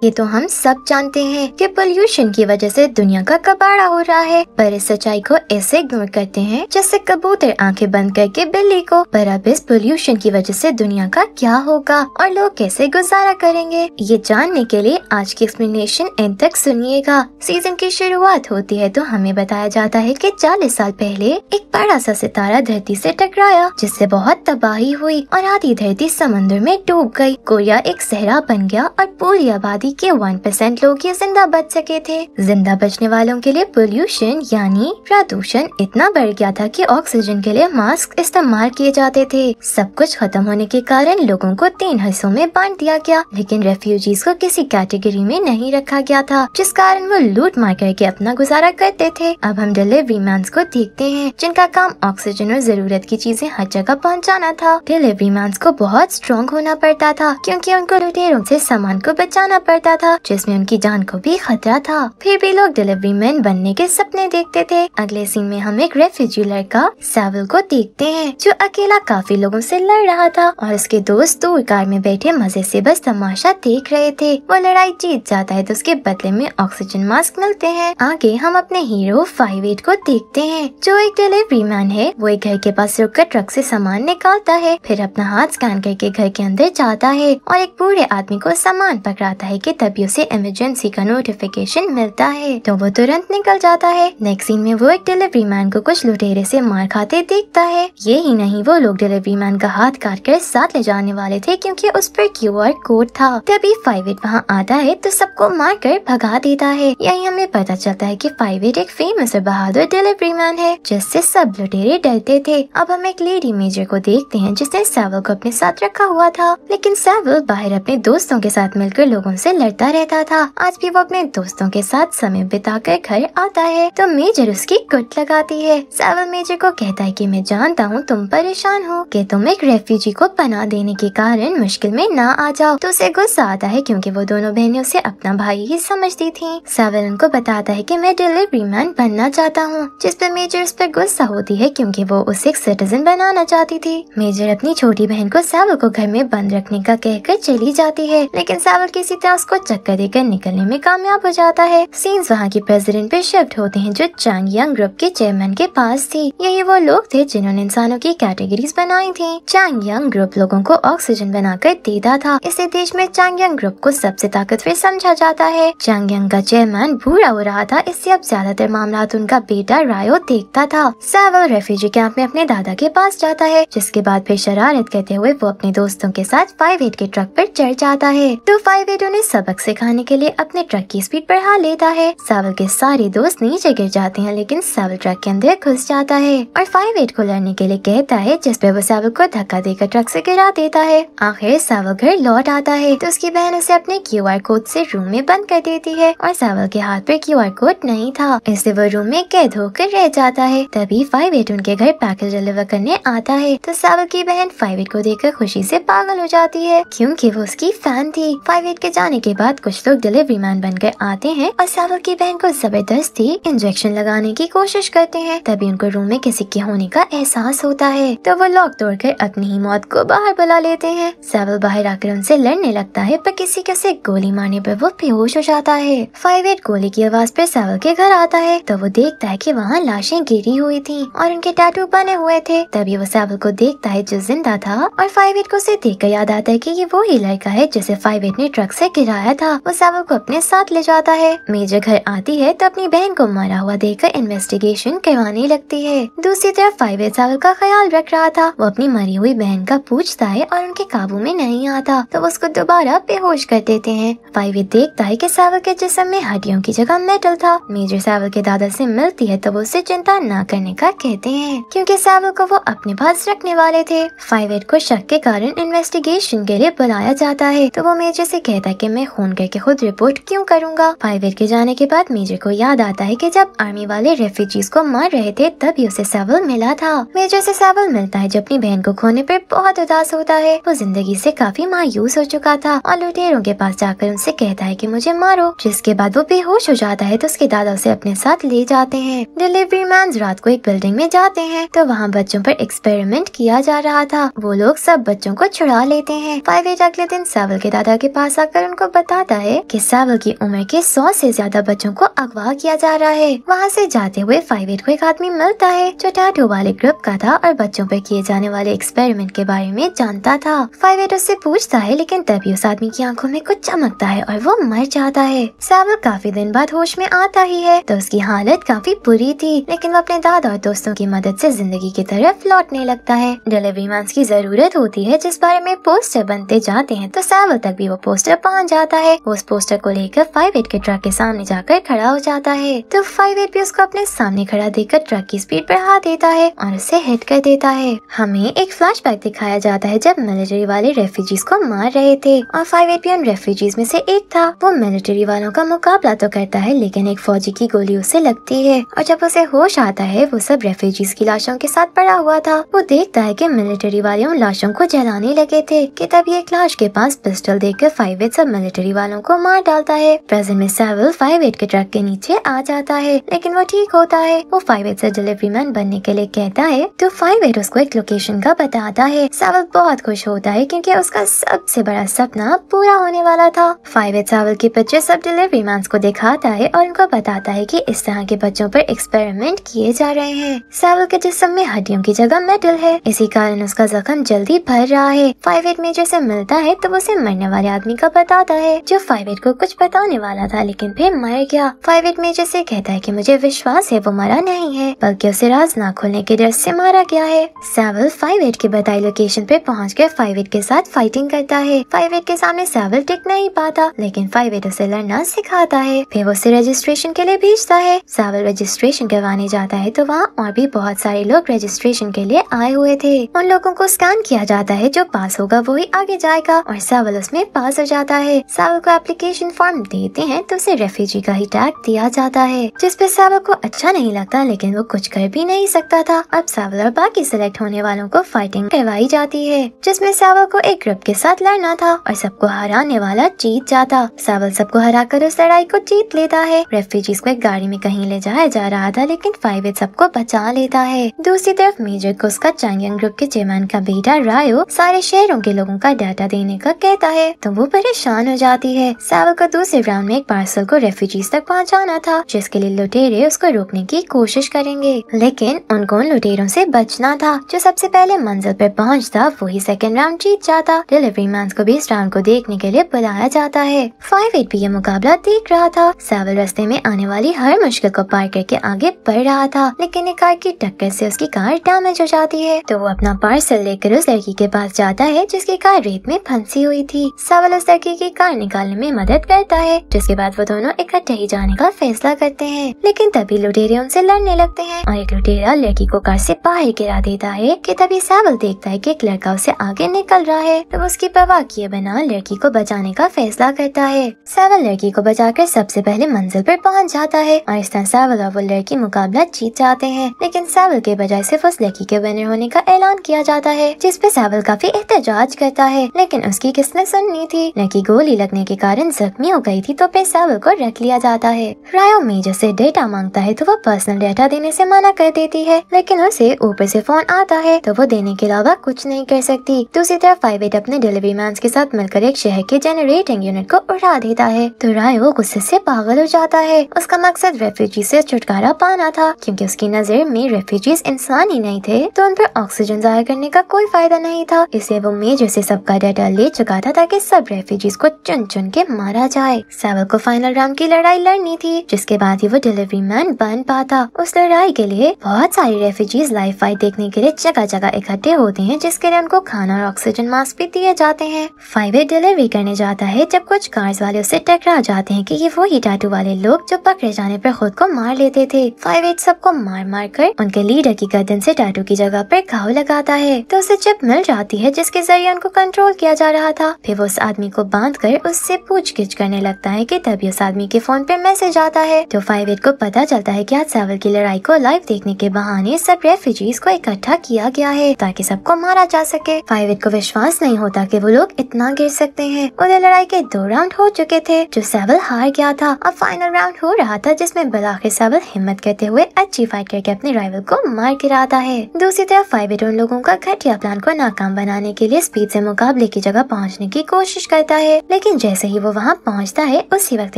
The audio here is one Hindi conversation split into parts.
ये तो हम सब जानते हैं कि पोल्यूशन की वजह से दुनिया का कबाड़ा हो रहा है, पर इस सच्चाई को ऐसे इग्नोर करते हैं जैसे कबूतर आंखें बंद करके बिल्ली को। पर अब इस पोल्यूशन की वजह से दुनिया का क्या होगा और लोग कैसे गुजारा करेंगे, ये जानने के लिए आज की एक्सप्लेनेशन एंड तक सुनिएगा। सीजन की शुरुआत होती है तो हमें बताया जाता है कि 40 साल पहले एक बड़ा सा सितारा धरती से टकराया, जिससे बहुत तबाही हुई और आधी धरती समुद्र में डूब गई। कोरिया एक सहरा बन गया और पूरी आबादी के 1% लोग ही जिंदा बच सके थे। जिंदा बचने वालों के लिए पोल्यूशन यानी प्रदूषण इतना बढ़ गया था कि ऑक्सीजन के लिए मास्क इस्तेमाल किए जाते थे। सब कुछ खत्म होने के कारण लोगों को 3 हिस्सों में बांट दिया गया, लेकिन रेफ्यूजीज को किसी कैटेगरी में नहीं रखा गया था, जिस कारण वो लूट मार करके अपना गुजारा करते थे। अब हम डिलीवरी मैन को देखते हैं, जिनका काम ऑक्सीजन और जरूरत की चीजें हर जगह पहुंचाना था। डिलीवरी मैन को बहुत स्ट्रॉन्ग होना पड़ता था, क्योंकि उनको लुटेरों से सामान को बचाना पड़ता था, जिसमें उनकी जान को भी खतरा था। फिर भी लोग डिलीवरी मैन बनने के सपने देखते थे। अगले सीन में हम एक रेफ्यूजी लड़का सैवल को देखते हैं, जो अकेला काफी लोगों से लड़ रहा था और उसके दोस्त दूर कार में बैठे मजे से बस तमाशा देख रहे थे। वो लड़ाई जीत जाता है तो उसके बदले में ऑक्सीजन मास्क मिलते हैं। आगे हम अपने हीरो 58 को देखते हैं, जो एक डिलीवरी मैन है। वो एक घर के पास रुककर ट्रक से सामान निकालता है, फिर अपना हाथ स्कैन करके घर के अंदर जाता है और एक बूढ़े आदमी को सामान पकड़ाता है कि तभी उसे इमरजेंसी का नोटिफिकेशन मिलता है, तो वो तुरंत निकल जाता है। नेक्स्ट सीन में वो एक डिलीवरी मैन को कुछ लुटेरे से मार खाते देखता है। ये ही नहीं, वो लोग डिलीवरी मैन का हाथ काट कर साथ ले जाने वाले थे, क्योंकि उस पर QR कोड था। तभी 58 वहाँ आता है तो सबको मार कर भगा देता है। यही हमें पता चलता है कि 58 एक फेमस और बहादुर डिलीवरी मैन है, जिससे सब लुटेरे डरते थे। अब हम एक लेडी मेजर को देखते हैं, जिसने सैवल को अपने साथ रखा हुआ था, लेकिन सैवल बाहर अपने दोस्तों के साथ मिलकर लोगों से लड़ता रहता था। आज भी वो अपने दोस्तों के साथ समय बिताकर घर आता है तो मेजर उसकी कुट लगाती है। सैवल मेजर को कहता है कि मैं जानता हूँ तुम परेशान हो कि तुम एक रेफ्यूजी को पनाह देने के कारण मुश्किल में ना आ जाओ, तो उसे गुस्सा आता है, क्योंकि वो दोनों बहनें उसे अपना भाई ही समझती थी। सैवल उनको बताता है कि मैं डिलीवरी मैन बनना चाहता हूँ, जिस पर मेजर उस पर गुस्सा होती है, क्योंकि वो उसे एक सिटीजन बनाना चाहती थी। मेजर अपनी छोटी बहन को सैवल को घर में बंद रखने का कहकर चली जाती है, लेकिन सैवल किसी तरह उसको चक्कर देकर निकलने में कामयाब हो जाता है। सीन्स वहाँ की प्रेसिडेंट पे शिफ्ट होते हैं, जो चांग यंग ग्रुप के चेयरमैन के पास थी। यही वो लोग थे जिन्होंने इंसानों की कैटेगरीज बनाई थी। चांग यंग ग्रुप लोगों को ऑक्सीजन बनाकर देता था। इसे देश में चांग यंग ग्रुप को सबसे ताकतवर समझा जाता है। चांग यंग का चेयरमैन बूढ़ा हो रहा था, इससे अब ज्यादातर मामला उनका बेटा रायो देखता था। सैवल रेफ्यूजी कैंप में अपने दादा के पास जाता है, जिसके बाद फिर शरारत करते हुए वो अपने दोस्तों के साथ 58 के ट्रक पर चढ़ जाता है, तो 58 उन्हें सबक सिखाने के लिए अपने ट्रक की स्पीड बढ़ा लेता है। सैवल के सारे दोस्त नीचे गिर जाते हैं, लेकिन सैवल ट्रक के अंदर घुस जाता है और 58 को लड़ने के लिए कहता है, जिस पे वो सैवल को धक्का देकर ट्रक से गिरा देता है। आखिर सैवल घर लौट आता है तो उसकी बहन उसे अपने QR कोड से रूम में बंद कर देती है और सैवल के हाथ पे QR कोड नहीं था, इसलिए वो रूम में कैद होकर रह जाता है। तभी 58 उनके घर पैकेज डिलीवर करने आता है, तो सैवल की बहन 58 को देखकर खुशी से पागल हो जाती है, क्योंकि वो उसकी फैन थी। 58 के जाने के बाद कुछ लोग डिलीवरी मैन बनकर आते हैं और सैवल की बहन को जबरदस्ती इंजेक्शन लगाने की कोशिश करते हैं। तभी उनको रूम में किसी के होने का एहसास होता है, तो वो लॉक तोड़कर अपनी ही मौत को बाहर बुला लेते हैं। सैवल बाहर आकर उनसे लड़ने लगता है, पर किसी के से गोली मारने पर वो बेहोश हो जाता है। 58 गोली की आवाज पर सैवल के घर आता है, तो वो देखता है कि वहाँ लाशें गिरी हुई थी और उनके टैटू बने हुए थे। तभी वो सैवल को देखता है जो जिंदा था, और 58 को उसे देखकर याद आता है कि ये वो ही लड़का है जिसे 58 ने ट्रक से गिराया था। वो सैवल को अपने साथ ले जाता है। मेजर घर आती है तो अपनी बहन को मरा हुआ देखकर इन्वेस्टिगेशन करवाने लगती है। दूसरी तरफ 58 सैवल का ख्याल रख रहा था। वो अपनी मरी हुई बहन का पूछता है और उनके काबू में नहीं आता, तो वो उसको दोबारा बेहोश कर देते हैं। 58 देखता है कि सैवल के जिस्म में हड्डियों की जगह मेटल था। मेजर सैवल के दादा से मिलती है तो वो उसे चिंता न करने का कहते हैं, क्योंकि सैवल को वो अपने पास रखने वाले थे। 58 को शक के कारण इन्वेस्टिगेशन के लिए बुलाया जाता है, तो वो मेजर से कहता है कि मैं खून करके खुद रिपोर्ट क्यों करूँगा। 58 के जाने के बाद मेजर को याद आता है कि जब आर्मी वाले रेफ्यूजीज को मार रहे थे तभी उसे सैवल मिला था। मेजर से सैवल मिलता है जो अपनी बहन को खोने पर बहुत उदास होता है। वो जिंदगी से काफी मायूस हो चुका था और लुटेरों के पास जाकर उनसे कहता है कि मुझे मारो, जिसके बाद वो बेहोश हो जाता है, तो उसके दादा उसे अपने साथ ले जाते हैं। डिलीवरी मैन रात को एक बिल्डिंग में जाते हैं, तो वहाँ बच्चों पर एक्सपेरिमेंट किया जा रहा था। वो लोग सब बच्चों को छुड़ा लेते हैं। 58 अगले दिन सैवल के दादा के पास आकर उनको बताता है कि सैवल की उम्र के 100 से ज्यादा बच्चों को अगवा किया जा रहा है। वहाँ से जाते हुए 5-8 को एक आदमी मिलता है जो टैटू वाले ग्रुप का था और बच्चों पर किए जाने वाले एक्सपेरिमेंट के बारे में जानता था। 5-8 उससे पूछता है, लेकिन तभी उस आदमी की आंखों में कुछ चमकता है और वो मर जाता है। सैवल काफी दिन बाद होश में आता ही है तो उसकी हालत काफी बुरी थी, लेकिन वो अपने दादा और दोस्तों की मदद से जिंदगी की तरफ लौटने लगता है। डिलीवरी मैन की जरूरत होती है जिस बारे में पोस्टर बनते जाते हैं, तो सैवल तक भी वो पोस्टर पहुंच जाता है। वो उस पोस्टर को लेकर 5-8 के ट्रक के सामने जाकर खड़ा हो जाता है, तो 5-8 भी उसको अपने सामने खड़ा देखकर ट्रक की स्पीड बढ़ा देता है और उसे हिट कर देता है। हमें एक फ्लैशबैक दिखाया जाता है जब मिलिट्री वाले रेफ्यूजीज को मार रहे थे और 5-8 भी उन रेफ्यूजीज में से एक था। वो मिलिट्री वालों का मुकाबला तो करता है, लेकिन एक फौजी की गोली उसे लगती है और जब उसे होश आता है वो सब रेफ्यूजीज की लाशों के साथ पड़ा हुआ था। वो देखता है कि मिलिट्री वाले उन लाशों को जलाने लगे थे कि तभी एक लाश के पास पिस्टल देखकर 5-8 सब मिलिट्री वालों को मार डालता है। प्रेजेंट में सैवल 5-8 के ट्रक के नीचे आ जाता है, लेकिन वो ठीक होता है। वो 5-8 से डिलीवरी मैन बनने के लिए कहता है तो 5-8 उसको एक लोकेशन का बताता है। सैवल बहुत खुश होता है क्योंकि उसका सबसे बड़ा सपना पूरा होने वाला था। 5-8 सैवल की पिक्चर सब डिलीवरी मैन को दिखाता है और उनको बताता है कि इस तरह के बच्चों पर एक्सपेरिमेंट किए जा रहे हैं। सैवल के जिस्म में हड्डियों की जगह मेटल है, इसी कारण उसका जख्म जल्दी भर रहा है। 5-8 मेजर से मिलता है तो वो उसे मरने वाले आदमी का बताता है जो 5-8 को कुछ बताने वाला था लेकिन फिर मर गया। 5-8 मेजर से कहता है कि मुझे विश्वास है वो मरा नहीं है, बल्कि उसे राज ना खोलने के डर से मारा गया है। सैवल 5-8 की बताई लोकेशन पे पहुंचकर 5-8 के साथ फाइटिंग करता है। 5-8 के सामने सैवल टिक नहीं पाता, लेकिन 5-8 उसे लड़ना सिखाता है। फिर वो उसे रजिस्ट्रेशन के लिए भेजता है। सैवल रजिस्ट्रेशन करवाने जाता है तो वहाँ और भी बहुत सारे लोग रजिस्ट्रेशन के लिए आए हुए थे। उन लोगों को स्कैन किया जाता है, जो पास होगा वो ही आगे जाएगा और सैवल उसमें पास हो जाता है। सैवल को एप्लीकेशन फॉर्म देते हैं तो उसे रेफ्यूजी का ही टैग दिया जाता है, जिस पे सैवल को अच्छा नहीं लगता, लेकिन वो कुछ कर भी नहीं सकता था। अब सैवल और बाकी सिलेक्ट होने वालों को फाइटिंग करवाई जाती है, जिसमें सैवल को एक ग्रुप के साथ लड़ना था और सबको हराने वाला जीत जाता। सैवल सबको हराकर उस लड़ाई को जीत लेता है। रेफ्यूजीज को एक गाड़ी में कहीं ले जाया जा रहा था, लेकिन 5-8 सबको बचा लेता है। दूसरी तरफ मेजर को उसका चांगियन ग्रुप के चेयरमैन का बेटा रायो सारे शहरों के लोगों का डाटा देने का कहता है, तो वो परेशान हो जाती है। सैवल को दूसरे राउंड में एक पार्सल को रेफ्यूजीज तक पहुंचाना था, जिसके लिए लुटेरे उसको रोकने की कोशिश करेंगे, लेकिन उनको उन लुटेरों से बचना था। जो सबसे पहले मंजिल पर पहुंचता वही सेकंड राउंड जीत जाता। डिलीवरी मैन को भी इस राउंड को देखने के लिए बुलाया जाता है। 5-8 भी ये मुकाबला देख रहा था। सैवल रास्ते में आने वाली हर मुश्किल को पार करके आगे बढ़ रहा था, लेकिन एक कार की टक्कर से उसकी कार डैमेज हो जाती है, तो वो अपना पार्सल लेकर उस लड़की के पास जाता है जिसकी कार रेत में फंसी हुई थी। सैवल उस लड़की की कार निकालने में मदद करता है, जिसके बाद वो दोनों इकट्ठे ही जाने का फैसला करते हैं। लेकिन तभी लुटेरे उनसे लड़ने लगते हैं और एक लुटेरा लड़की को कार से बाहर गिरा देता है कि तभी सैवल देखता है कि एक लड़का उसे आगे निकल रहा है, तो उसकी परवाह किए बिना लड़की को बचाने का फैसला करता है। सैवल लड़की को बचाकर सबसे पहले मंजिल पर पहुंच जाता है और इस तरह सैवल और वो लड़की मुकाबला जीत जाते हैं। लेकिन सैवल के बजाय सिर्फ उस लड़की के विनर होने का ऐलान किया जाता है, जिस पे सैवल काफी एहतजाज करता है, लेकिन उसकी किसने सुननी थी। लड़की गोली लगने के कारण जख्मी हो गई थी, तो फिर सैवल को रख लिया जाता है। रायो मेजर से डेटा मांगता है तो वो पर्सनल डेटा देने से मना कर देती है, लेकिन उसे ऊपर से फोन आता है तो वो देने के अलावा कुछ नहीं कर सकती। दूसरी तरफ 5-8 अपने डिलीवरी मैन के साथ मिलकर एक शहर के जनरेटिंग यूनिट को उड़ा देता है, तो रायो गुस्से से पागल हो जाता है। उसका मकसद रेफ्यूजी से छुटकारा पाना था, क्योंकि उसकी नजर में रेफ्यूजीज इंसान ही नहीं थे, तो उन पर ऑक्सीजन जाहिर करने का कोई फायदा नहीं था। इसलिए वो मेजर से सबका डाटा ले चुका था ताकि सब रेफ्यूजीज को चुन चुन के मारा जाए। सैवल को फाइनल राउंड की लड़ाई लड़नी थी, जिसके बाद ही वो डिलीवरी मैन बन पाता। उस लड़ाई के लिए बहुत सारे रेफ्यूजीज लाइव फाइट देखने के लिए जगह जगह इकट्ठे होते हैं, जिसके लिए उनको खाना और ऑक्सीजन मास्क भी दिए जाते हैं। 5-8 डिलीवरी करने जाता है जब कुछ कार्स वाले उससे टकरा जाते हैं कि ये वही टैटू वाले लोग जो पकड़े जाने पर खुद को मार लेते थे। 5-8 सबको मार मार कर उनके लीडर की गर्दन से टैटू की जगह पर घाव लगाता है, तो उसे चिप मिल जाती है जिसके जरिए उनको कंट्रोल किया जा रहा था। फिर वो उस आदमी को बांध कर उससे पूछगिछ करने लगता है कि तभी उस आदमी के फोन पे मैसेज आता है, तो 5-8 को पता चलता है कि आज सैवल की लड़ाई को लाइव देखने के बहाने सब रेफ्यूजीज को इकट्ठा किया गया है ताकि सबको मारा जा सके। 5-8 को विश्वास नहीं होता कि वो लोग इतना गिर सकते हैं। उधर लड़ाई के 2 राउंड हो चुके थे जो सैवल हार गया था। अब फाइनल राउंड हो रहा था जिसमें बिलाखिर सैवल हिम्मत करते हुए अच्छी फाइट करके अपने राइवल को मार गिराता है। दूसरी तरफ 5-8 लोगों का घटिया प्लान को नाकाम बनाने के लिए स्पीड से मुकाबले की जगह पहुंचने की कोशिश करता है, लेकिन लेकिन जैसे ही वो वहाँ पहुँचता है उसी वक्त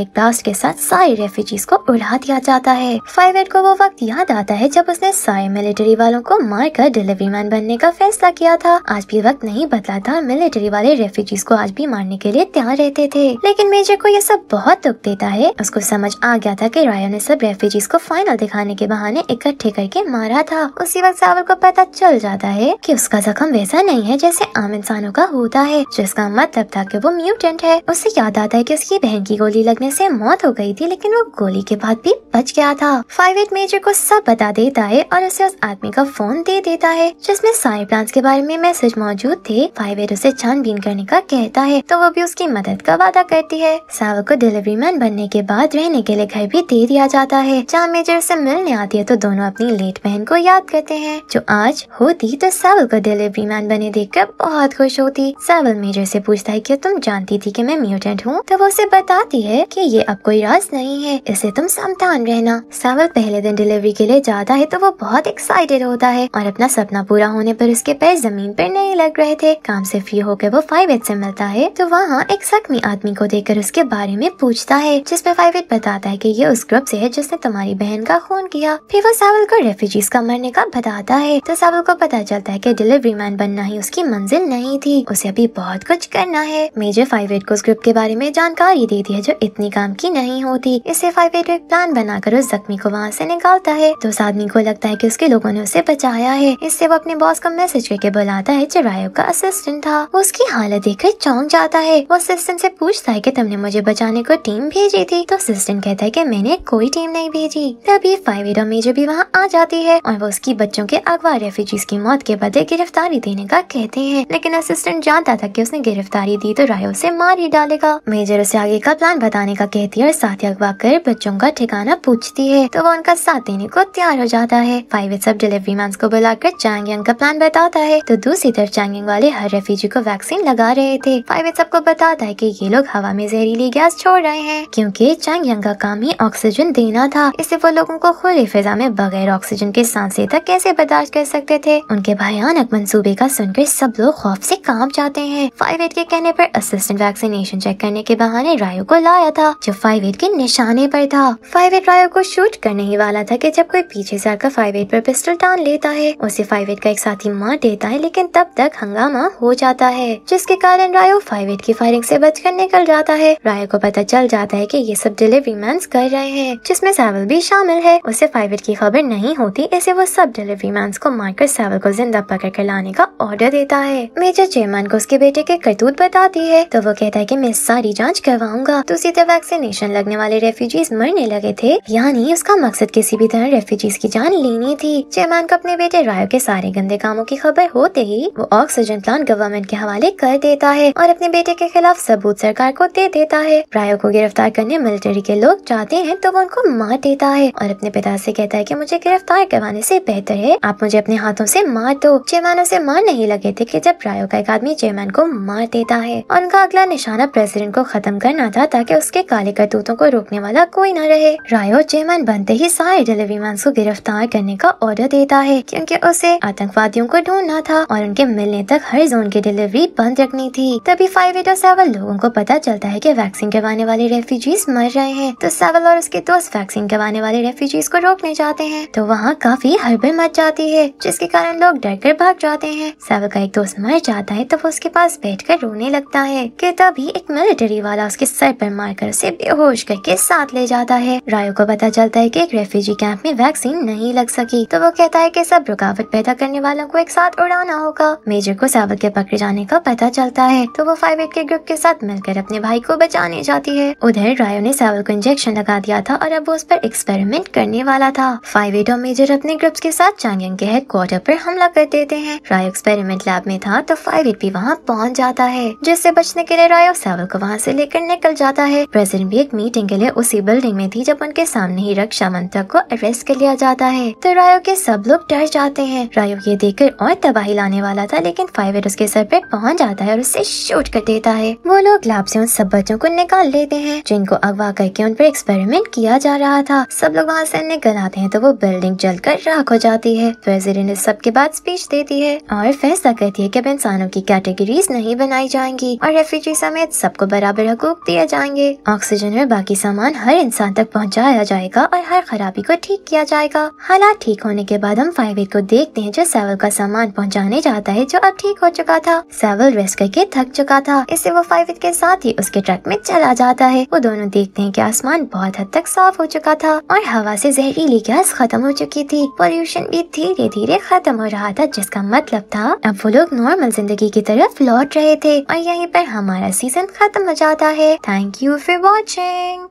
एक ब्लास्ट के साथ सारे रेफ्यूजीज को उड़ा दिया जाता है। 5-8 को वो वक्त याद आता है जब उसने सारे मिलिट्री वालों को मारकर डिलीवरी मैन बनने का फैसला किया था। आज भी वक्त नहीं बदला था, मिलिट्री वाले रेफ्यूजीज को आज भी मारने के लिए तैयार रहते थे। लेकिन मेजर को ये सब बहुत दुख देता है। उसको समझ आ गया था कि रायो ने सब रेफ्यूजीज को फाइनल दिखाने के बहाने इकट्ठे करके मारा था। उसी वक्त सावर को पता चल जाता है कि उसका जख्म वैसा नहीं है जैसे आम इंसानों का होता है, जिसका मतलब था कि वो म्यूटेंट है। उसे याद आता है कि उसकी बहन की गोली लगने से मौत हो गई थी, लेकिन वो गोली के बाद भी बच गया था। 5-8 मेजर को सब बता देता है और उसे उस आदमी का फोन दे देता है जिसमें सारे प्लान्स के बारे में मैसेज मौजूद थे। 5-8 उसे छानबीन करने का कहता है तो वो भी उसकी मदद का वादा करती है। सावर को डिलीवरी मैन बनने के बाद रहने के लिए घर भी दे दिया जाता है। जहाँ मेजर से मिलने आती है तो दोनों अपनी लेट बहन को याद करते हैं जो आज होती तो सावर को डिलीवरी मैन बने देखकर बहुत खुश होती। सावर मेजर से पूछता है कि तुम जानती थी कि मैं म्यूटेंट हूँ, तो वो उसे बताती है कि ये अब कोई राज नहीं है, इसे तुम सावधान रहना। सावर पहले दिन डिलीवरी के लिए जाता है तो वो बहुत एक्साइटेड होता है और अपना सपना पूरा होने पर उसके पैर जमीन पर नहीं लग रहे थे। काम से फ्री होकर वो 5-8 से मिलता है तो वहाँ एक जख्मी आदमी को देखकर उसके बारे में पूछता है, जिसमें 5-8 बताता है कि ये उस ग्रुप से है जिसने तुम्हारी बहन का खून किया। फिर वो सावल को रेफ्यूजीज का मरने का बताता है तो सावल को पता चलता है कि डिलीवरी मैन बनना ही उसकी मंजिल नहीं थी, उसे अभी बहुत कुछ करना है। मेजर 5-8 को उस ग्रुप के बारे में जानकारी देती है जो इतनी काम की नहीं होती। इससे 5-8 एक प्लान बनाकर उस जख्मी को वहाँ से निकालता है तो उस आदमी को लगता है कि उसके लोगों ने उसे बचाया है। इससे वो अपने बॉस को मैसेज करके बुलाता है जो रायो का असिस्टेंट था। वो उसकी हालत देखकर चौंक जाता है। वो असिस्टेंट से पूछता है कि तुमने मुझे बचाने को टीम भेजी थी, तो असिस्टेंट कहता है कि मैंने कोई टीम नहीं भेजी। तभी 5-8 और मेजर भी वहाँ आ जाती है और वो उसकी बच्चों के अगवा रेफ्यूजीज की मौत के बदले गिरफ्तारी देने का कहते हैं, लेकिन असिस्टेंट जानता था कि उसने गिरफ्तारी दी तो रायो उसे मार ही डालेगा। मेजर उसे आगे का प्लान बताने का कहती है और साथ ही अगवा कर बच्चों का ठिकाना पूछती है तो वो उनका साथ देने को तैयार हो जाता है। 5-8 सब डिलीवरी मैन को बुलाकर चांग यांग का प्लान बताता है तो दूसरी तरफ चांग यांग वाले हर रेफ्यूजी को वैक्सीन लगा रहे थे। 5-8 सबको बताता है कि ये लोग हवा में जहरीली गैस छोड़ रहे हैं क्योंकि चांग यांग का काम ही ऑक्सीजन देना था। इससे वो लोगों को खुली फिजा में बगैर ऑक्सीजन के सांस लेता कैसे बर्दाश्त कर सकते थे। उनके भयानक मंसूबे का सुनकर सब लोग खौफ से कांप जाते हैं। 5-8 के कहने पर असिस्टेंट वैक्सीनेशन चेक करने के बहाने रायो को लाया था जो 5-8 के निशाने पर था। 5-8 रायो को शूट करने ही वाला था कि जब कोई पीछे से आकर 5-8 पर पिस्टल टान लेता है। उसे 5-8 का एक साथी मार देता है, लेकिन तब तक हंगामा हो जाता है जिसके कारण रायो 5-8 की फायरिंग से बचकर निकल जाता है। रायो को पता चल जाता है कि ये सब डिलीवरी मैन कर रहे हैं जिसमें सावल भी शामिल है। उसे 5-8 की खबर नहीं होती, ऐसे वो सब डिलीवरी मैन को मारकर सावल को जिंदा पकड़ कर लाने का ऑर्डर देता है। मेजर चेयरमैन को उसके बेटे के करतूत बताती है तो वो कहता है कि मैं सारी जांच करवाऊंगा। दूसरी तरफ वैक्सीनेशन लगने वाले रेफ्यूजीज मरने लगे थे, यानी उसका मकसद किसी भी तरह रेफ्यूजीज की जान लेनी थी। चेयरमैन को अपने बेटे रायो के सारे गंदे कामों की खबर होते ही वो ऑक्सीजन प्लांट गवर्नमेंट के हवाले कर देता है और अपने बेटे के खिलाफ सबूत सरकार को दे देता है। रायो को गिरफ्तार करने मिलिट्री के लोग जाते हैं तो वो उनको मार देता है और अपने पिता से कहता है कि मुझे गिरफ्तार करवाने से बेहतर है आप मुझे अपने हाथों से मार दो। चेयरमैन उसे मार नहीं लगे थे कि जब रायो का एक आदमी चेयरमैन को मार देता है और उनका अगला निशाना प्रेसिडेंट को खत्म करना था ताकि उसके काले करतूतों को रोकने वाला कोई न रहे। रायो चेयरमैन बनते ही सारे डिलीवरी मैन को गिरफ्तार करने का ऑर्डर देता है क्योंकि उसे आतंकवादियों को ढूंढना था और उनके मिलने तक हर जोन की डिलीवरी बंद रखनी थी। तभी 5-8 और सावल लोगों को पता चलता है कि वैक्सीन करवाने वाले रेफ्यूजीज मर रहे हैं तो सावल और उसके दोस्त वैक्सीन करवाने वाले रेफ्यूजीज को रोकने जाते हैं तो वहाँ काफी हड़बड़ मच जाती है जिसके कारण लोग डर कर भाग जाते हैं। सावल का एक दोस्त मर जाता है तो वो उसके पास बैठकर रोने लगता है कि तभी एक मिलिट्री वाला उसके सर पर मारकर उसे बेहोश करके साथ ले जाता है। रायो को पता चलता है कि एक रेफ्यूजी कैंप में वैक्सीन नहीं लग सकी तो वो कहता है कि सब रुकावट पैदा करने वालों को एक साथ उड़ाना होगा। मेजर को सावल के पकड़े जाने का पता चलता है तो वो 5-8 के ग्रुप के साथ मिलकर अपने भाई को बचाने जाती है। उधर रायो ने सावल को इंजेक्शन लगा दिया था और अब वो उस पर एक्सपेरिमेंट करने वाला था। 5-8 और मेजर अपने ग्रुप्स के साथ चांग यांग के हेडक्वार्टर पर हमला कर देते हैं। रायो एक्सपेरिमेंट लैब में था तो 5-8 भी वहाँ पहुँच जाता है जिससे बचने के लिए रायो सावल को वहाँ से लेकर निकल जाता है। प्रेसिडेंट भी एक मीटिंग के लिए उसी बिल्डिंग में थी जब उनके सामने ही रक्षा मंत्री को अरेस्ट कर लिया जाता है तो रायो के सब लोग डर जाते हैं। रायो ये देखकर और तबाही लाने वाला था लेकिन 5-8 उसके सर पे पहुंच जाता है और उसे शूट कर देता है। वो लोग लैब से उन सब बच्चों को निकाल लेते हैं जिनको अगवा करके उन पर एक्सपेरिमेंट किया जा रहा था। सब लोग वहाँ से निकल आते हैं तो वो बिल्डिंग जलकर राख हो जाती है। प्रेसिडेंट इस सब के बाद स्पीच देती है और फैसला करती है कि अब इंसानों की कैटेगरीज नहीं बनाई जाएंगी और रेफ्यूजी सब समेत सबको बराबर हकूक दिए जाएंगे। ऑक्सीजन और बाकी सामान हर इंसान तक पहुंचाया जाएगा और हर खराबी को ठीक किया जाएगा। हालात ठीक होने के बाद हम 5-8 को देखते हैं जो सेवल का सामान पहुंचाने जाता है, जो अब ठीक हो चुका था। सेवल रेस्ट करके थक चुका था, इससे वो 5-8 के साथ ही उसके ट्रक में चला जाता है। वो दोनों देखते हैं कि आसमान बहुत हद तक साफ हो चुका था और हवा से जहरीली गैस खत्म हो चुकी थी। पोल्यूशन भी धीरे धीरे खत्म हो रहा था, जिसका मतलब था अब वो लोग नॉर्मल जिंदगी की तरफ लौट रहे थे। और यहीं पर हमारा सीजन खत्म हो जाता है। Thank you for watching.